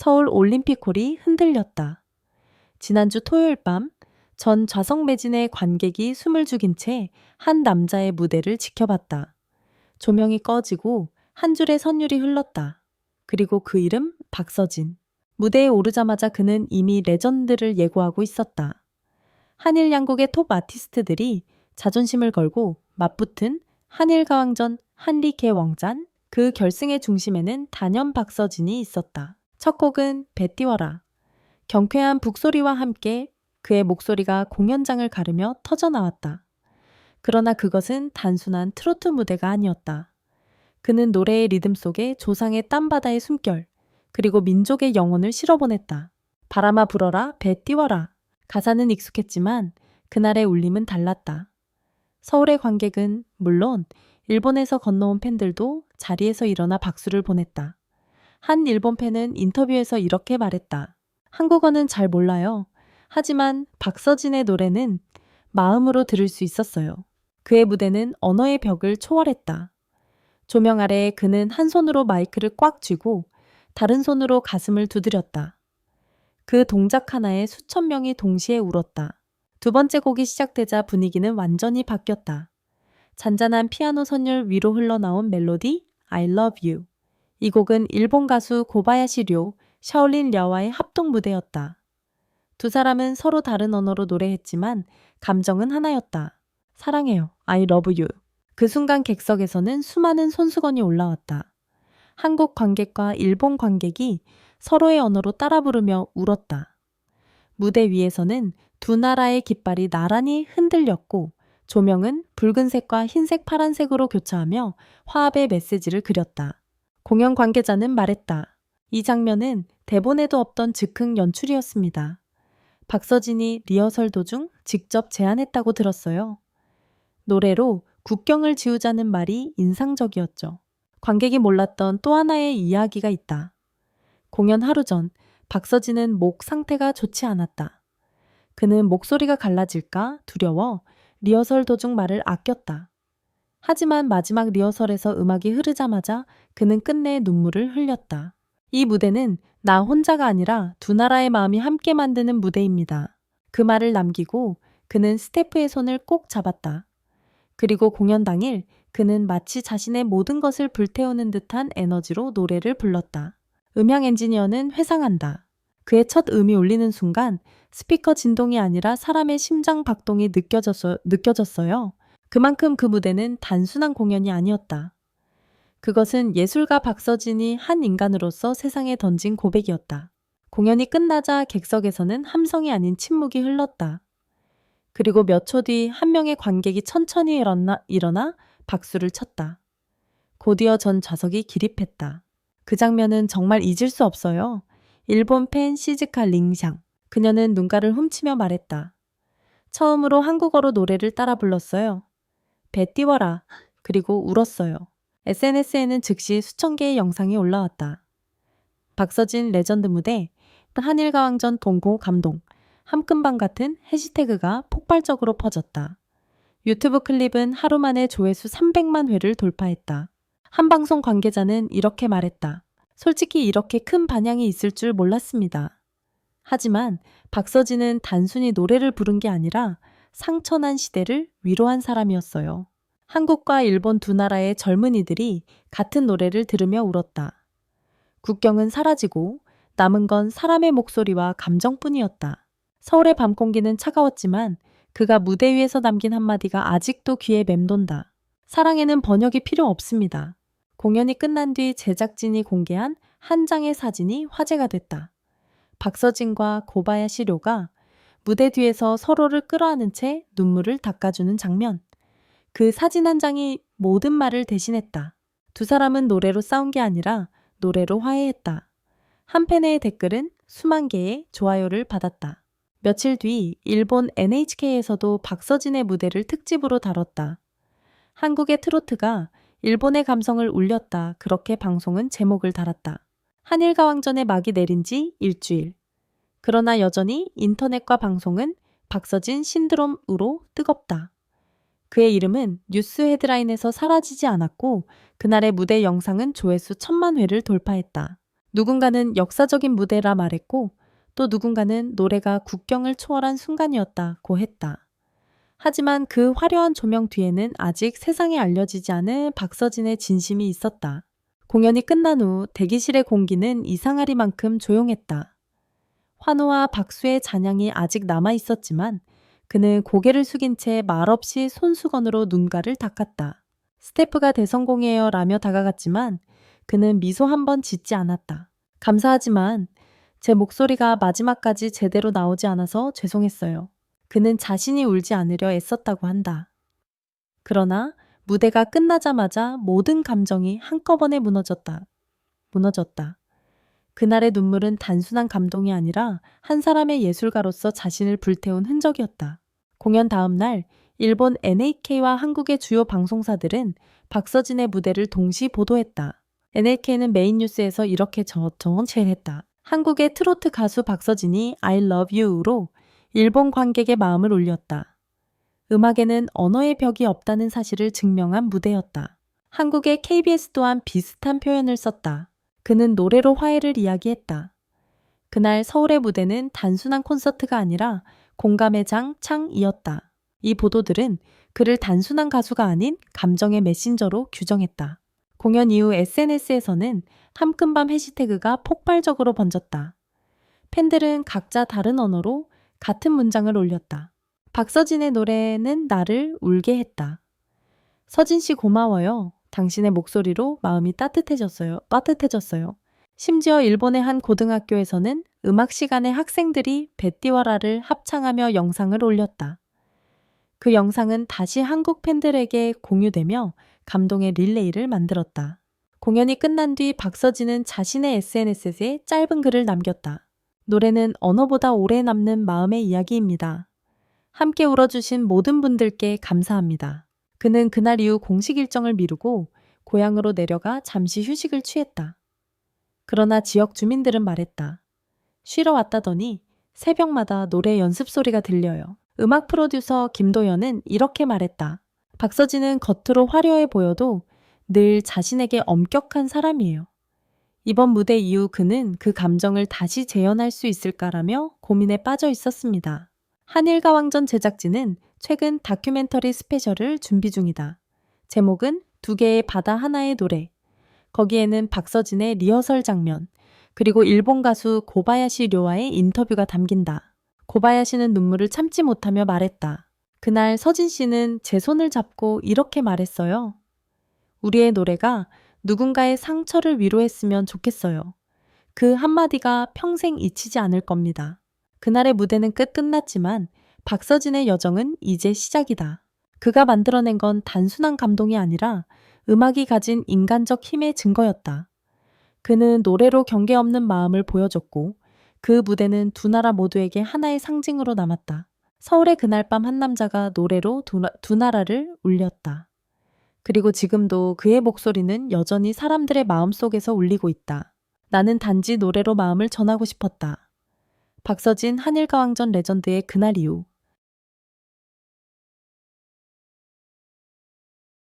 서울 올림픽홀이 흔들렸다. 지난주 토요일 밤 전 좌석 매진의 관객이 숨을 죽인 채 한 남자의 무대를 지켜봤다. 조명이 꺼지고 한 줄의 선율이 흘렀다. 그리고 그 이름 박서진. 무대에 오르자마자 그는 이미 레전드를 예고하고 있었다. 한일 양국의 톱 아티스트들이 자존심을 걸고 맞붙은 한일가왕전 한리개왕잔, 그 결승의 중심에는 단연 박서진이 있었다. 첫 곡은 배 띄워라. 경쾌한 북소리와 함께 그의 목소리가 공연장을 가르며 터져나왔다. 그러나 그것은 단순한 트로트 무대가 아니었다. 그는 노래의 리듬 속에 조상의 땀바다의 숨결, 그리고 민족의 영혼을 실어보냈다. 바람아 불어라, 배 띄워라. 가사는 익숙했지만 그날의 울림은 달랐다. 서울의 관객은 물론 일본에서 건너온 팬들도 자리에서 일어나 박수를 보냈다. 한 일본 팬은 인터뷰에서 이렇게 말했다. 한국어는 잘 몰라요. 하지만 박서진의 노래는 마음으로 들을 수 있었어요. 그의 무대는 언어의 벽을 초월했다. 조명 아래에 그는 한 손으로 마이크를 꽉 쥐고 다른 손으로 가슴을 두드렸다. 그 동작 하나에 수천 명이 동시에 울었다. 두 번째 곡이 시작되자 분위기는 완전히 바뀌었다. 잔잔한 피아노 선율 위로 흘러나온 멜로디 I love you. 이 곡은 일본 가수 고바야시 료, 샤올린 랴와의 합동 무대였다. 두 사람은 서로 다른 언어로 노래했지만 감정은 하나였다. 사랑해요. I love you. 그 순간 객석에서는 수많은 손수건이 올라왔다. 한국 관객과 일본 관객이 서로의 언어로 따라 부르며 울었다. 무대 위에서는 두 나라의 깃발이 나란히 흔들렸고 조명은 붉은색과 흰색, 파란색으로 교차하며 화합의 메시지를 그렸다. 공연 관계자는 말했다. 이 장면은 대본에도 없던 즉흥 연출이었습니다. 박서진이 리허설 도중 직접 제안했다고 들었어요. 노래로 국경을 지우자는 말이 인상적이었죠. 관객이 몰랐던 또 하나의 이야기가 있다. 공연 하루 전 박서진은 목 상태가 좋지 않았다. 그는 목소리가 갈라질까 두려워 리허설 도중 말을 아꼈다. 하지만 마지막 리허설에서 음악이 흐르자마자 그는 끝내 눈물을 흘렸다. 이 무대는 나 혼자가 아니라 두 나라의 마음이 함께 만드는 무대입니다. 그 말을 남기고 그는 스태프의 손을 꼭 잡았다. 그리고 공연 당일 그는 마치 자신의 모든 것을 불태우는 듯한 에너지로 노래를 불렀다. 음향 엔지니어는 회상한다. 그의 첫 음이 울리는 순간 스피커 진동이 아니라 사람의 심장 박동이 느껴졌어요. 그만큼 그 무대는 단순한 공연이 아니었다. 그것은 예술가 박서진이 한 인간으로서 세상에 던진 고백이었다. 공연이 끝나자 객석에서는 함성이 아닌 침묵이 흘렀다. 그리고 몇 초 뒤 한 명의 관객이 천천히 일어나 박수를 쳤다. 곧이어 전 좌석이 기립했다. 그 장면은 정말 잊을 수 없어요. 일본 팬 시즈카 링샹. 그녀는 눈가를 훔치며 말했다. 처음으로 한국어로 노래를 따라 불렀어요. 배 띄워라. 그리고 울었어요. SNS에는 즉시 수천 개의 영상이 올라왔다. 박서진 레전드 무대, 한일가왕전 동고 감동, 함금방 같은 해시태그가 폭발적으로 퍼졌다. 유튜브 클립은 하루 만에 조회수 300만 회를 돌파했다. 한 방송 관계자는 이렇게 말했다. 솔직히 이렇게 큰 반향이 있을 줄 몰랐습니다. 하지만 박서진은 단순히 노래를 부른 게 아니라 상처난 시대를 위로한 사람이었어요. 한국과 일본 두 나라의 젊은이들이 같은 노래를 들으며 울었다. 국경은 사라지고 남은 건 사람의 목소리와 감정뿐이었다. 서울의 밤 공기는 차가웠지만 그가 무대 위에서 남긴 한마디가 아직도 귀에 맴돈다. 사랑에는 번역이 필요 없습니다. 공연이 끝난 뒤 제작진이 공개한 한 장의 사진이 화제가 됐다. 박서진과 고바야시 료가 무대 뒤에서 서로를 끌어안은 채 눈물을 닦아주는 장면. 그 사진 한 장이 모든 말을 대신했다. 두 사람은 노래로 싸운 게 아니라 노래로 화해했다. 한 팬의 댓글은 수만 개의 좋아요를 받았다. 며칠 뒤 일본 NHK에서도 박서진의 무대를 특집으로 다뤘다. 한국의 트로트가 일본의 감성을 울렸다. 그렇게 방송은 제목을 달았다. 한일가왕전의 막이 내린 지 일주일. 그러나 여전히 인터넷과 방송은 박서진 신드롬으로 뜨겁다. 그의 이름은 뉴스 헤드라인에서 사라지지 않았고 그날의 무대 영상은 조회수 1000만 회를 돌파했다. 누군가는 역사적인 무대라 말했고 또 누군가는 노래가 국경을 초월한 순간이었다고 했다. 하지만 그 화려한 조명 뒤에는 아직 세상에 알려지지 않은 박서진의 진심이 있었다. 공연이 끝난 후 대기실의 공기는 이상하리만큼 조용했다. 환호와 박수의 잔향이 아직 남아 있었지만 그는 고개를 숙인 채 말없이 손수건으로 눈가를 닦았다. 스태프가 대성공이에요 라며 다가갔지만 그는 미소 한 번 짓지 않았다. 감사하지만 제 목소리가 마지막까지 제대로 나오지 않아서 죄송했어요. 그는 자신이 울지 않으려 애썼다고 한다. 그러나 무대가 끝나자마자 모든 감정이 한꺼번에 무너졌다. 그날의 눈물은 단순한 감동이 아니라 한 사람의 예술가로서 자신을 불태운 흔적이었다. 공연 다음 날 일본 NHK와 한국의 주요 방송사들은 박서진의 무대를 동시 보도했다. NHK는 메인 뉴스에서 이렇게 전체했다. 한국의 트로트 가수 박서진이 I love you로 일본 관객의 마음을 울렸다. 음악에는 언어의 벽이 없다는 사실을 증명한 무대였다. 한국의 KBS 또한 비슷한 표현을 썼다. 그는 노래로 화해를 이야기했다. 그날 서울의 무대는 단순한 콘서트가 아니라 공감의 장창이었다. 이 보도들은 그를 단순한 가수가 아닌 감정의 메신저로 규정했다. 공연 이후 SNS에서는 함금밤 해시태그가 폭발적으로 번졌다. 팬들은 각자 다른 언어로 같은 문장을 올렸다. 박서진의 노래는 나를 울게 했다. 서진 씨 고마워요. 당신의 목소리로 마음이 따뜻해졌어요. 심지어 일본의 한 고등학교에서는 음악 시간에 학생들이 베띠와라를 합창하며 영상을 올렸다. 그 영상은 다시 한국 팬들에게 공유되며 감동의 릴레이를 만들었다. 공연이 끝난 뒤 박서진은 자신의 SNS에 짧은 글을 남겼다. 노래는 언어보다 오래 남는 마음의 이야기입니다. 함께 울어주신 모든 분들께 감사합니다. 그는 그날 이후 공식 일정을 미루고 고향으로 내려가 잠시 휴식을 취했다. 그러나 지역 주민들은 말했다. 쉬러 왔다더니 새벽마다 노래 연습 소리가 들려요. 음악 프로듀서 김도연은 이렇게 말했다. 박서진은 겉으로 화려해 보여도 늘 자신에게 엄격한 사람이에요. 이번 무대 이후 그는 그 감정을 다시 재현할 수 있을까라며 고민에 빠져 있었습니다. 한일가왕전 제작진은 최근 다큐멘터리 스페셜을 준비 중이다. 제목은 두 개의 바다 하나의 노래. 거기에는 박서진의 리허설 장면, 그리고 일본 가수 고바야시 료와의 인터뷰가 담긴다. 고바야시는 눈물을 참지 못하며 말했다. 그날 서진 씨는 제 손을 잡고 이렇게 말했어요. 우리의 노래가 누군가의 상처를 위로했으면 좋겠어요. 그 한마디가 평생 잊히지 않을 겁니다. 그날의 무대는 끝났지만 박서진의 여정은 이제 시작이다. 그가 만들어낸 건 단순한 감동이 아니라 음악이 가진 인간적 힘의 증거였다. 그는 노래로 경계 없는 마음을 보여줬고 그 무대는 두 나라 모두에게 하나의 상징으로 남았다. 서울의 그날 밤 한 남자가 노래로 두 나라를 울렸다. 그리고 지금도 그의 목소리는 여전히 사람들의 마음속에서 울리고 있다. 나는 단지 노래로 마음을 전하고 싶었다. 박서진 한일가왕전 레전드의 그날 이후